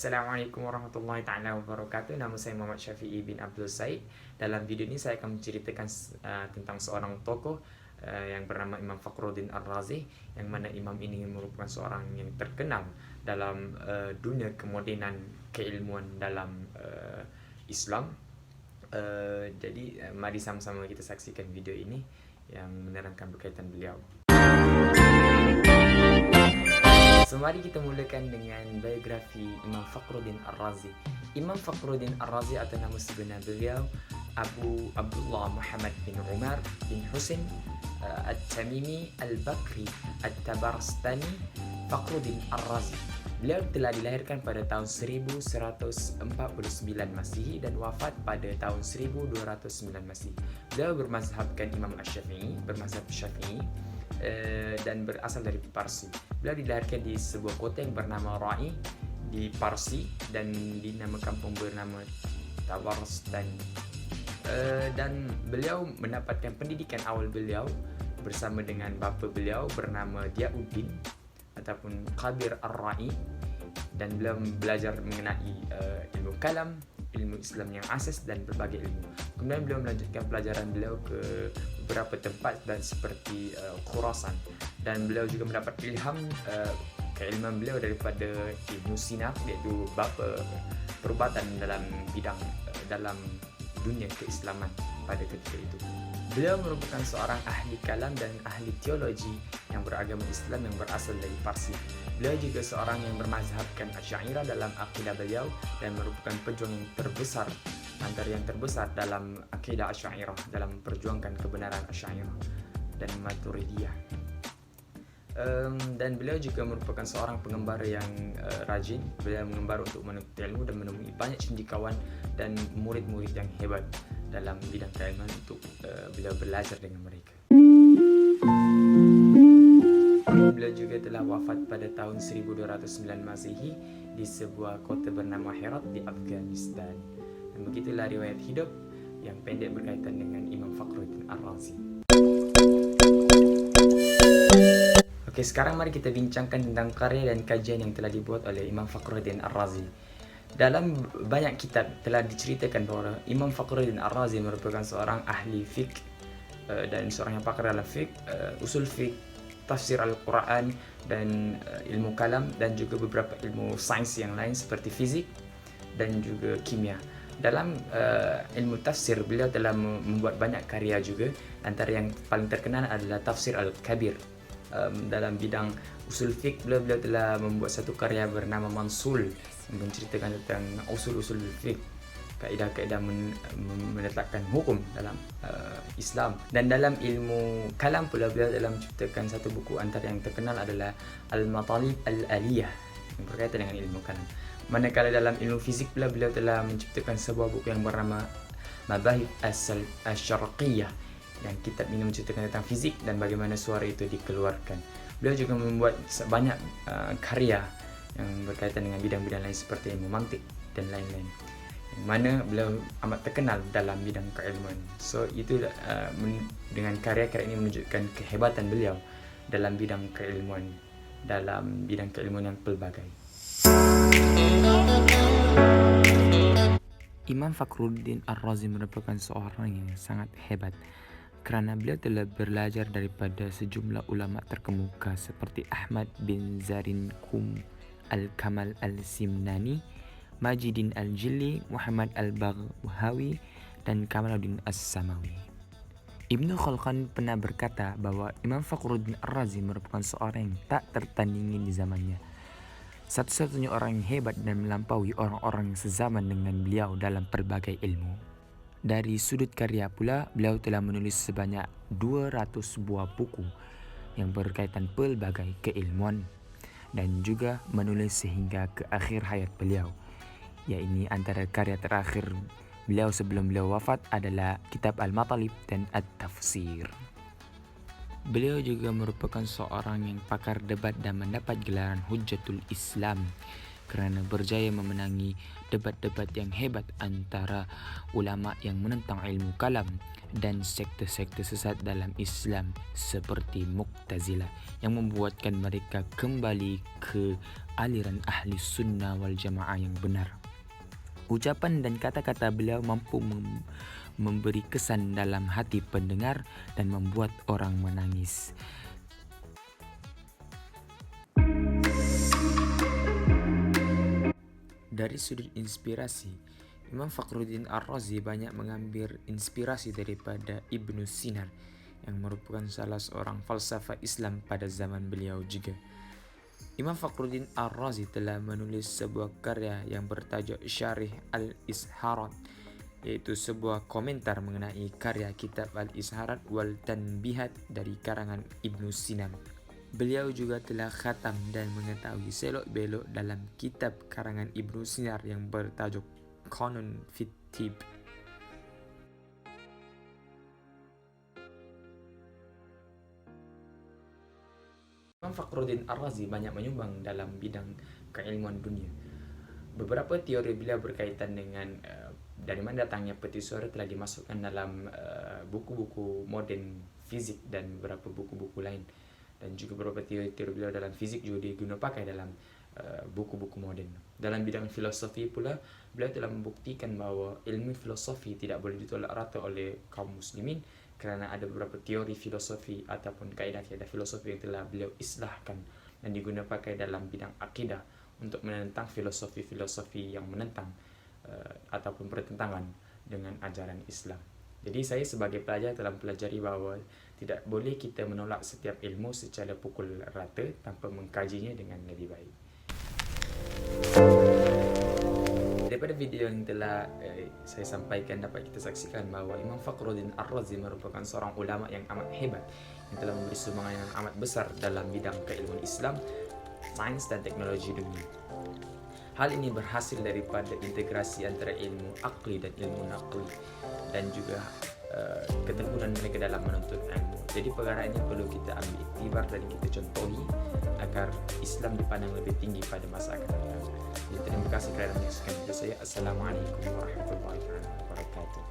Assalamualaikum warahmatullahi taala wabarakatuh. Nama saya Muhammad Syafi'i bin Abdul Said. Dalam video ini saya akan menceritakan tentang seorang tokoh yang bernama Imam Fakhruddin Ar-Razi, yang mana imam ini merupakan seorang yang terkenal dalam dunia kemodenan keilmuan dalam Islam. Jadi mari sama-sama kita saksikan video ini yang menerangkan berkaitan beliau. So, mari kita mulakan dengan biografi Imam Fakhruddin Ar-Razi. Imam Fakhruddin Ar-Razi atau nama sebenar beliau Abu Abdullah Muhammad bin Umar bin Husain At-Tamimi Al-Bakri At-Tabarstani Fakhruddin Ar-Razi. Beliau telah dilahirkan pada tahun 1149 Masihi dan wafat pada tahun 1209 Masihi. Beliau bermazhabkan Imam Asy-Syafi'i, bermazhab Syafi'i, dan berasal dari Parsi. Beliau dilahirkan di sebuah kota yang bernama Ra'i di Parsi dan di nama kampung bernama Tabarstani. Dan beliau mendapatkan pendidikan awal beliau bersama dengan bapa beliau bernama Diauddin ataupun Qadir Ar-Ra'i, dan beliau belajar mengenai ilmu kalam, ilmu Islam yang asas dan berbagai ilmu. Kemudian beliau melanjutkan pelajaran beliau ke beberapa tempat dan seperti Khurasan, dan beliau juga mendapat ilham keilmuan beliau daripada Ibnu Sina, iaitu bapa perubatan dalam bidang dalam dunia keislaman pada ketika itu. Beliau merupakan seorang ahli kalam dan ahli teologi yang beragama Islam yang berasal dari Parsi. Beliau juga seorang yang bermazhabkan Asy'ariyah dalam akidah beliau dan merupakan pejuang yang terbesar, antara yang terbesar dalam akidah Asy'ariyah, dalam memperjuangkan kebenaran Asy'ariyah dan Maturidiyah. Dan beliau juga merupakan seorang pengembara yang rajin. Beliau mengembara untuk menuntut ilmu dan menemui banyak cendekiawan dan murid-murid yang hebat dalam bidang keilmuan untuk beliau belajar dengan mereka. Beliau juga telah wafat pada tahun 1209 Masehi di sebuah kota bernama Herat di Afghanistan. Dan begitulah riwayat hidup yang pendek berkaitan dengan Imam Fakhruddin Ar-Razi. Oke, sekarang mari kita bincangkan tentang karya dan kajian yang telah dibuat oleh Imam Fakhruddin Ar-Razi. Dalam banyak kitab telah diceritakan bahawa Imam Fakhruddin Ar-Razi merupakan seorang ahli fiqh dan seorang yang pakar dalam fiqh, usul fiqh, tafsir Al-Quran dan ilmu kalam, dan juga beberapa ilmu sains yang lain seperti fizik dan juga kimia. Dalam ilmu tafsir beliau telah membuat banyak karya juga. Antara yang paling terkenal adalah Tafsir Al-Kabir. Dalam bidang usul fiqh beliau telah membuat satu karya bernama Mansul yang menceritakan tentang usul-usul fiqh, kaedah-kaedah menetapkan hukum dalam Islam. Dan dalam ilmu kalam pula beliau telah menciptakan satu buku antara yang terkenal adalah Al-Matalib Al-Aliyah yang berkaitan dengan ilmu kalam. Manakala dalam ilmu fizik pula beliau telah menciptakan sebuah buku yang bernama Mabahith Asy-Syarqiyyah, yang kitab ini menceritakan tentang fizik dan bagaimana suara itu dikeluarkan. Beliau juga membuat banyak karya yang berkaitan dengan bidang-bidang lain seperti ilmu mantik dan lain-lain, yang mana beliau amat terkenal dalam bidang keilmuan. So itu dengan karya-karya ini menunjukkan kehebatan beliau dalam bidang keilmuan yang pelbagai. Imam Fakhruddin Ar-Razi merupakan seorang yang sangat hebat kerana beliau telah belajar daripada sejumlah ulama terkemuka seperti Ahmad bin Zarin Qum Al-Kamal Al-Simnani, Majidin Al-Jilli, Muhammad Al-Baghawi, dan Kamaluddin As-Samawi. Ibnu Khalqan pernah berkata bahawa Imam Fakhruddin Ar-Razi merupakan seorang yang tak tertandingi di zamannya, satu-satunya orang yang hebat dan melampaui orang-orang yang sezaman dengan beliau dalam pelbagai ilmu. Dari sudut karya pula, beliau telah menulis sebanyak 200 buah buku yang berkaitan pelbagai keilmuan, dan juga menulis sehingga ke akhir hayat beliau. Iaitu antara karya terakhir beliau sebelum beliau wafat adalah kitab Al-Matalib dan At-Tafsir. Beliau juga merupakan seorang yang pakar debat dan mendapat gelaran Hujjatul Islam kerana berjaya memenangi debat-debat yang hebat antara ulama yang menentang ilmu kalam dan sekte-sekte sesat dalam Islam seperti Mu'tazilah yang membuatkan mereka kembali ke aliran ahli sunnah wal jamaah yang benar. Ucapan dan kata-kata beliau mampu memberi kesan dalam hati pendengar dan membuat orang menangis. Dari sudut inspirasi, Imam Fakhruddin Ar-Razi banyak mengambil inspirasi daripada Ibnu Sina yang merupakan salah seorang falsafah Islam pada zaman beliau juga. Imam Fakhruddin Ar-Razi telah menulis sebuah karya yang bertajuk Syarih Al-Isharat, iaitu sebuah komentar mengenai karya kitab Al-Isharat wal Tanbihat dari karangan Ibnu Sina. Beliau juga telah khatam dan mengetahui selok-belok dalam kitab karangan Ibnu Sina yang bertajuk Qanun fit Tib. Imam Fakhruddin Ar-Razi banyak menyumbang dalam bidang keilmuan dunia. Beberapa teori beliau berkaitan dengan dari mana datangnya peti suara telah dimasukkan dalam buku-buku moden fizik dan beberapa buku-buku lain. Dan juga beberapa teori-teori beliau dalam fizik juga diguna pakai dalam buku-buku moden. Dalam bidang filosofi pula, beliau telah membuktikan bahawa ilmu filosofi tidak boleh ditolak rata oleh kaum muslimin kerana ada beberapa teori filosofi ataupun kaedah-kaedah filosofi yang telah beliau islahkan dan diguna pakai dalam bidang akidah untuk menentang filosofi-filosofi yang menentang ataupun bertentangan dengan ajaran Islam. Jadi saya sebagai pelajar telah mempelajari bahawa tidak boleh kita menolak setiap ilmu secara pukul rata tanpa mengkajinya dengan lebih baik. Daripada video yang telah saya sampaikan, dapat kita saksikan bahawa Imam Fakhruddin Ar-Razi merupakan seorang ulama yang amat hebat yang telah memberi sumbangan yang amat besar dalam bidang keilmuan Islam, sains dan teknologi dunia. Hal ini berhasil daripada integrasi antara ilmu akli dan ilmu naqli dan juga ketekunan mereka dalam menuntut ilmu. Jadi perkara ini perlu kita ambil iktibar dan kita contohi agar Islam dipandang lebih tinggi pada masa akan datang. Jadi terima kasih kerana menyaksikan video saya. Assalamualaikum warahmatullahi wabarakatuh.